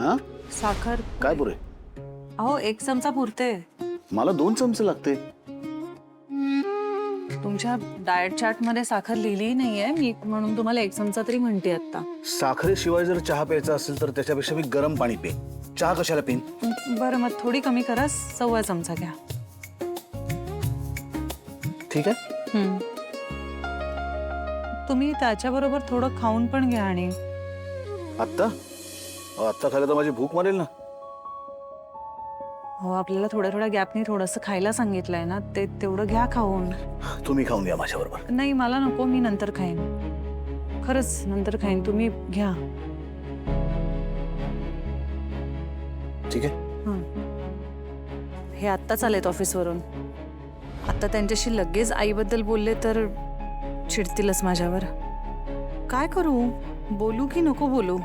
हाँ साखर काय पुरे? अहो 1 चमचा पुरते. मला 2 चमचे लागते. तुमच्या डाएट चार्ट मध्ये साखर लिहिली नाहीये मी, म्हणून तुम्हाला 1 चमचा तरी म्हणते आता. साखरेशिवाय जर चहा प्यायचा असेल तर त्याच्यापेक्षा मी गरम पाणी पे. चहा कशाला पिन? बरं मग थोडी कमी करा, 1.25 चमचा घ्या. ठीक आहे. तुम्ही त्याच्याबरोबर थोडं खाऊन पण घ्या. आणि आत्ता आत्ता खाल्लं तर माझी भूक मरेल ना. हो, आपल्याला थोड्या थोड्या गॅपनी थोडंसं खायला सांगितलंय ना, ते तेवढं घ्या खाऊन. तुम्ही खाऊन घ्या माझ्या बरोबर. नाही मला नको, मी नंतर खाईन. खरंच नंतर खाईन, तुम्ही घ्या. ठीक आहे. हे आत्ताच आलेत ऑफिसवरून. आता त्यांच्याशी लगेच आईबद्दल बोलले तर चिडतीलच माझ्यावर. काय करू, बोलू की नको बोलू?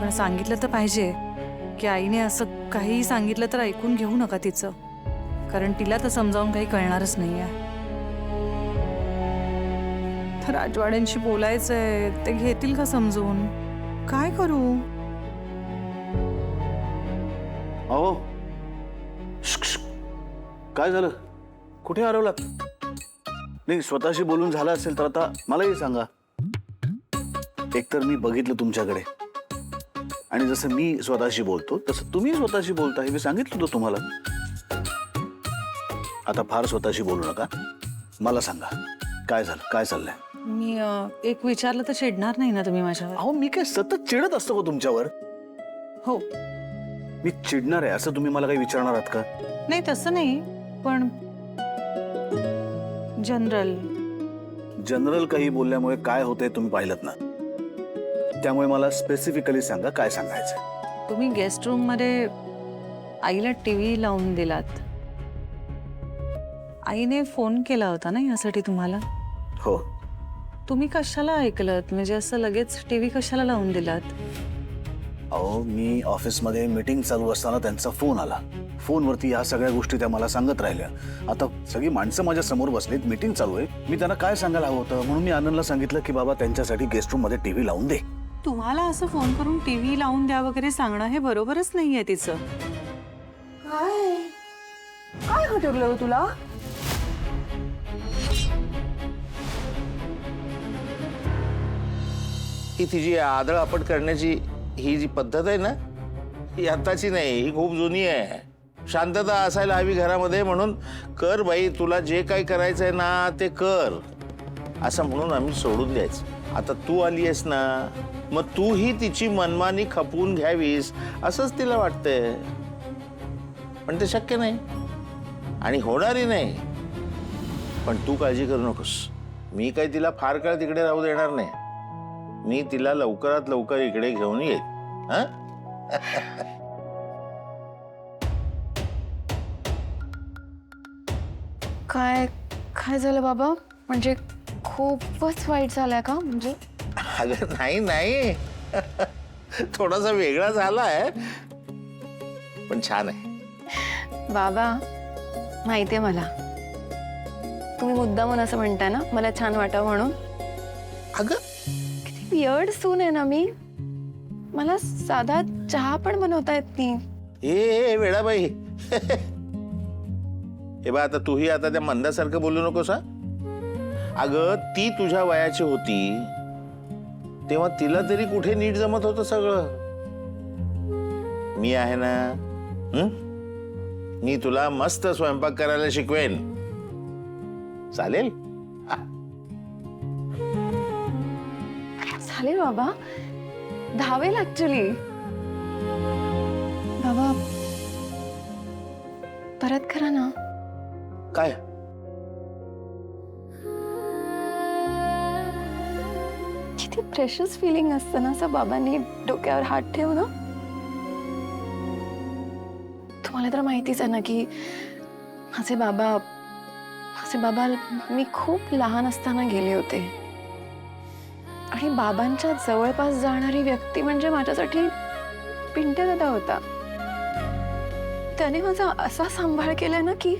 पण सांगितलं तर पाहिजे की आईने असं काही सांगितलं तर ऐकून घेऊ नका तिचं, कारण तिला तर समजावून काही कळणारच नाहीये. तर राजवाड्यांशी बोलायचंय, ते घेतील का समजून? काय करू? अहो काय झालं? कुठे हरवलात? नाही, स्वतःशी बोलून झालं असेल तर आता मलाही सांगा. एकतर मी बघितलं तुमच्याकडे, आणि जसं मी स्वतःशी बोलतो तसं तुम्ही स्वतःशी बोलता हे मी सांगितलं होतं तुम्हाला. आता फार स्वतःशी बोलू नका, मला सांगा काय झालं, काय चाललंय? मी एक विचारलं तर चिडणार नाही ना तुम्ही माझ्यावर? अहो मी काय सतत चिडत असतो का तुमच्यावर? हो. मी चिडणार आहे असं तुम्ही मला काही विचारणार आहात का? नाही तसं नाही, पण जनरल काही बोलल्यामुळे काय होतंय तुम्ही पाहिलं ना. त्यामुळे मला स्पेसिफिकली सांगा काय सांगायचं. तुम्ही गेस्ट रूम मध्ये आईला टीव्ही लावून दिलात. आईने फोन केला होता ना यासाठी तुम्हाला? हो. तुम्ही कशाला ऐकलत? म्हणजे असं लगेच टीव्ही कशाला लावून दिलात? अहो मी ऑफिसमध्ये मीटिंग चालू असताना त्यांचा फोन आला. फोनवरती या सगळ्या गोष्टी त्या मला सांगत राहिल्या. आता सगळी माणसं माझ्या समोर बसलीत, मीटिंग चालू आहे. मी त्यांना काय सांगायला हवं होतं, म्हणून मी आनंदला सांगितलं की बाबा त्यांच्यासाठी गेस्ट रूम मध्ये टीव्ही लावून दे. तुम्हाला असं फोन करून टीव्ही लावून द्या वगैरे सांगणं हे बरोबरच नाहीये तिचं. काय काय घटवलं हो तुला? ही तिची आदळआपट करण्याची ही जी पद्धत आहे ना, ही आताची नाही, ही खूप जुनी आहे. शांतता असायला हवी घरामध्ये, म्हणून कर बाई, तुला जे काही करायचंय ना ते कर असं म्हणून आम्ही सोडून द्यायचं. आता तू आली आहेस ना, मग तूही तिची मनमानी खपवून घ्यावीस असंच तिला वाटतंय. पण ते शक्य नाही आणि होणारही नाही. पण तू काळजी करू नकोस, मी काही तिला फार काळ तिकडे राहू देणार नाही. मी तिला लवकरात लवकर इकडे घेऊन येईल. हा? काय काय झालं बाबा? म्हणजे खूपच वाईट झालंय का? म्हणजे अगं नाही नाही, थोडासा वेगळा झालाय पण छान आहे. बाबा माहितीये मला, तुम्ही मुद्दामून असं म्हणताय ना मला छान वाटावं म्हणून. अगं किती वियर्ड सून आहे ना मी. मला साधा चहा पण बनवता येत नाही. ए वेडाबाई, हे बा आता तूही आता त्या मंदासारखं बोलू नकोस हा. अगं ती तुझ्या वयाची होती तेव्हा तिला तरी कुठे नीट जमत होतं सगळं. मी आहे ना, मी तुला मस्त स्वयंपाक करायला शिकवेन. चालेल? चालेल बाबा, धावेल ऍक्च्युली. बाबा परत करा ना. काय? किती प्रेशस फिलिंग असतं ना असं बाबांनी डोक्यावर हात ठेवून. तुम्हाला तर माहितीच आहे ना की माझे बाबा मी खूप लहान असताना गेले होते, आणि बाबांच्या जवळपास जाणारी व्यक्ती म्हणजे माझ्यासाठी पिंट्या दादा होता. त्याने माझा असा सांभाळ केलाय ना की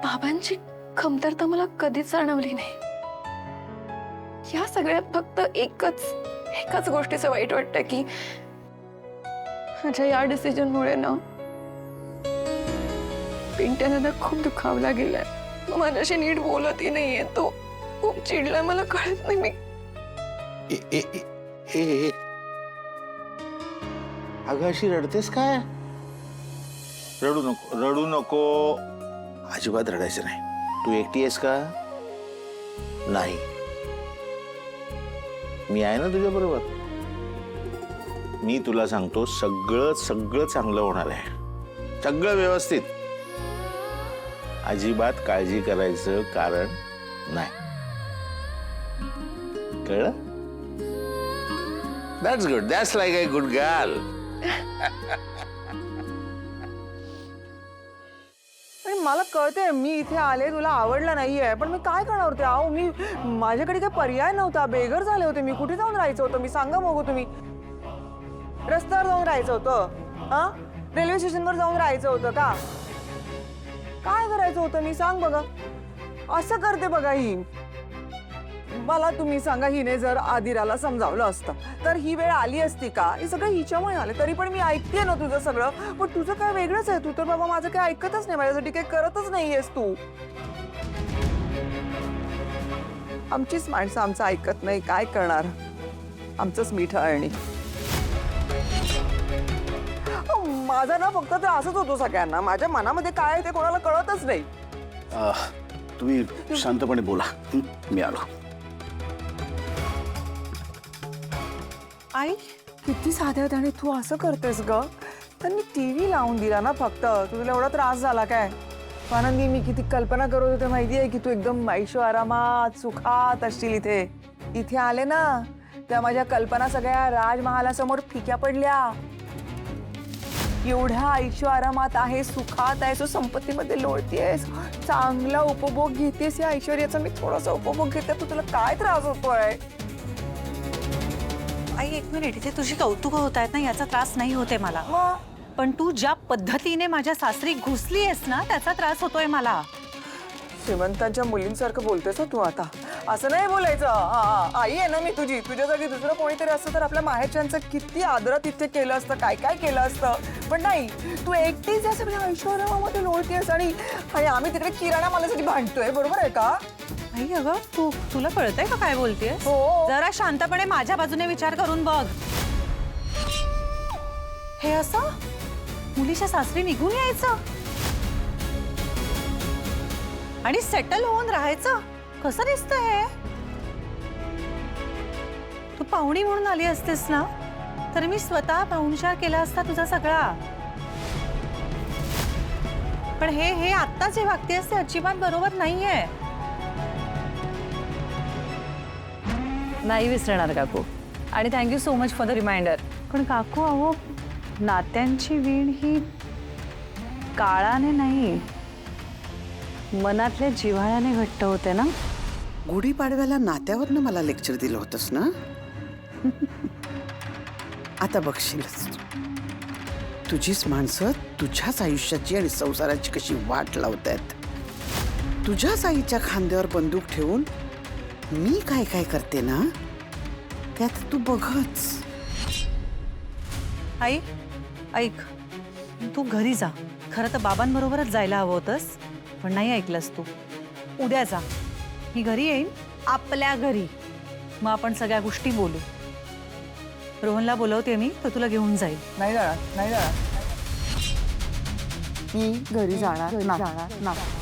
बाबांची कमतरता मला कधीच जाणवली नाही. या सगळ्यात फक्त एकच एकाच गोष्टीचं वाईट वाटतं की माझ्या या डिसिजनमुळे ना पिंट्याने ना खूप दुखावला गेलाय. मग माझ्याशी नीट बोलतही नाहीये तो. खूप चिडलाय, मला कळत नाही मी. अगं अशी रडतेस काय? रडू नको, रडू नको, अजिबात रडायचं नाही. तू एकटी आहेस का? नाही, मी आहे ना तुझ्या बरोबर. मी तुला सांगतो, सगळं सगळं चांगलं होणार आहे, सगळं व्यवस्थित. अजिबात काळजी करायचं कारण नाही, कळलं? That's good, that's like a good girl. मला कळते मी इथे आले तुला आवडलं नाहीये, पण मी काय करणार होते? अहो मी माझ्याकडे काही पर्याय नव्हता, बेघर झाले होते मी. कुठे जाऊन राहायचं होतं मी सांगा बघू तुम्ही? रस्त्यावर जाऊन राहायचं होतं? हा, रेल्वे स्टेशनवर जाऊन राहायचं होतं का? काय करायचं होतं मी सांग बघा. असं करते बघा ही. मला तुम्ही सांगा, हिने जर आदिराला समजावलं असतं तर ही वेळ आली असती का? हे सगळं हिच्यामुळे आलं. तरी पण मी ऐकते ना तुझं सगळं, पण तुझं काय वेगळंच आहे. तू तर बाबा माझं काय ऐकतच नाही, माझ्यासाठी काही करतच नाहीयेस तू. आमचीच माणसं आमचं ऐकत नाही, काय करणार? आमचंच मीठ अळणी. माझा ना फक्त ते असंच होतो सगळ्यांना. माझ्या मनामध्ये काय आहे ते कोणाला कळतच नाही. तुम्ही शांतपणे बोला. मी आलो. आई किती साध्या आणि तू असं करतेस ग? त्यांनी टीव्ही लावून दिला ना फक्त. तुला एवढा त्रास झाला काय? आनंदी, मी किती कल्पना करत होते माहिती आहे की तू एकदम ऐशो आरामात सुखात असशील इथे. इथे आले ना त्या माझ्या कल्पना सगळ्या राजमहालासमोर फिक्या पडल्या. एवढ्या ऐशो आरामात आहे, सुखात आहे, सो संपत्तीमध्ये लोळतीयस, चांगला उपभोग घेतेस. या ऐश्वर्याचा मी थोडासा उपभोग घेते, तू तुला काय त्रास होतोय? आई एक मिनिट, इथे तुझी कौतुक होत आहेत ना, याचा त्रास नाही होते मला. पण तू ज्या पद्धतीने माझ्या सासरी घुसली आहेस ना, त्याचा त्रास होतोय मला. श्रीमंतांच्या मुलींसारखं बोलतेस तू आता. असं नाही बोलायचं. आई आहे ना मी तुझी. तुझ्या जागी दुसरं कोणीतरी असतं तर आपल्या माहेरच्यांचं किती आदरात इथे केलं असतं, काय काय केलं असतं. पण नाही, तू एकटीच या सगळ्या ऐश्वर्यामध्ये लोळतेस आणि आम्ही तिकडे किराणा मालासाठी भांडतोय. बरोबर आहे का? आई अगं, तुला कळतंय का काय बोलतेस? हो. जरा शांतपणे माझ्या बाजूने विचार करून बघ. हे असं मुलीच्या सासरी निघून यायचं आणि सेटल होऊन राहायचं, कसं दिसतं हे? तू पाहुणी म्हणून आली असतेस ना, तर मी स्वतः पाहुणचार केला असता तुझा सगळा. पण हे आत्ताच जे वागतेस ते अजिबात बरोबर नाहीये. नाही विसरणार काकू, आणि thank you so much for the reminder. पण काकू, अहो नात्यांची वीण ही काळाने नाही, मनातल्या जिव्हाळ्याने घट्ट होते ना. गुढीपाडव्याला नात्यावरनं मला लेक्चर दिलं होतंस ना. आता बघशीलच, तुझीच माणसं तुझ्याच आयुष्याची आणि संसाराची कशी वाट लावतायत. तुझ्याच आईच्या खांद्यावर बंदूक ठेवून मी काय काय करते ना, त्यात तू बघच. आई ऐक, तू घरी जा. खरं तर बाबांबरोबरच जायला हवं होतंस, पण नाही ऐकलंस तू. उद्या जा, मी घरी येईन, आपल्या घरी. मग आपण सगळ्या गोष्टी बोलू. रोहनला बोलवते मी, तो तुला घेऊन जाईल. नाही जाणार, नाही जाणार. मी घरी जाणार नाही.